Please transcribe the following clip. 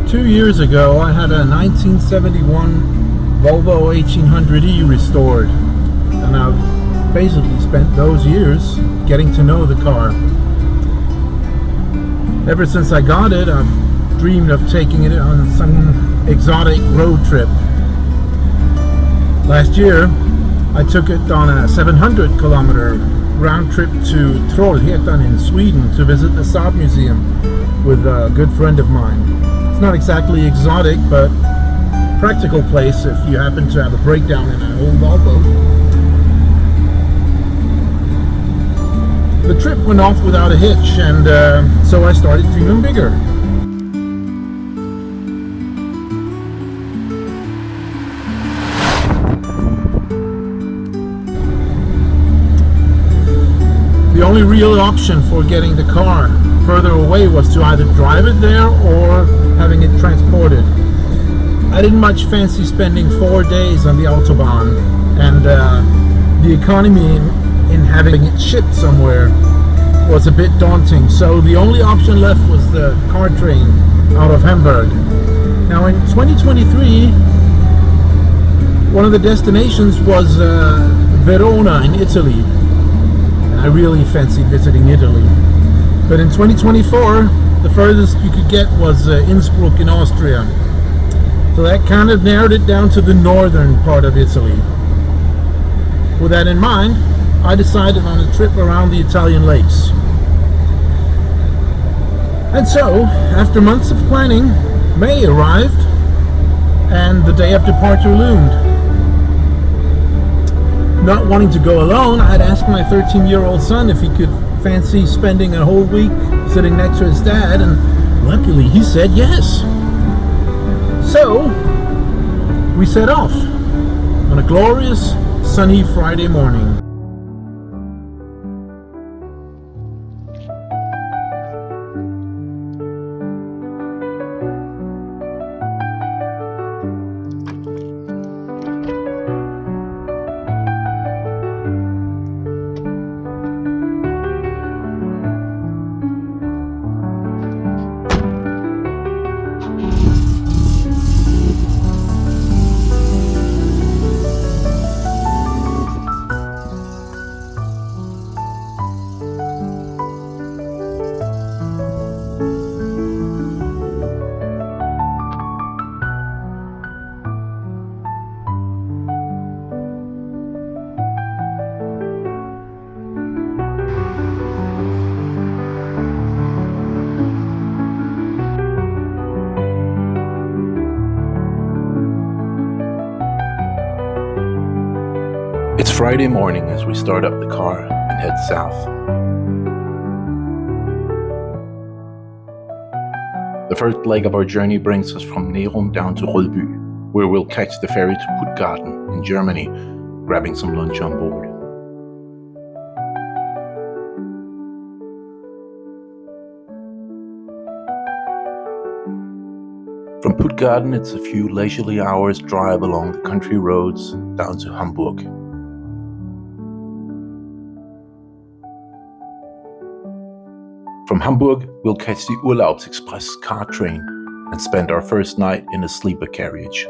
2 years ago, I had a 1971 Volvo 1800E restored, and I've basically spent those years getting to know the car. Ever since I got it, I've dreamed of taking it on some exotic road trip. Last year, I took it on a 700-kilometer round trip to Trollhättan in Sweden to visit the Saab Museum with a good friend of mine. It's not exactly exotic, but practical place if you happen to have a breakdown in an old Volvo. The trip went off without a hitch, and so I started dreaming bigger. The only real option for getting the car further away was to either drive it there or having it transported. I didn't much fancy spending 4 days on the Autobahn, and the economy in having it shipped somewhere was a bit daunting, so the only option left was the car train out of Hamburg. Now in 2023, one of the destinations was Verona in Italy. I really fancied visiting Italy. But in 2024, the furthest you could get was Innsbruck in Austria. So that kind of narrowed it down to the northern part of Italy. With that in mind, I decided on a trip around the Italian lakes. And so, after months of planning, May arrived, and the day of departure loomed. Not wanting to go alone, I had asked my 13-year-old son if he could fancy spending a whole week sitting next to his dad, and luckily he said yes. So, we set off on a glorious, sunny Friday morning. It's Friday morning as we start up the car and head south. The first leg of our journey brings us from Nerum down to Rødby, where we'll catch the ferry to Puttgarden in Germany, grabbing some lunch on board. From Puttgarden, it's a few leisurely hours drive along the country roads down to Hamburg. From Hamburg, we'll catch the Urlaubsexpress car train and spend our first night in a sleeper carriage.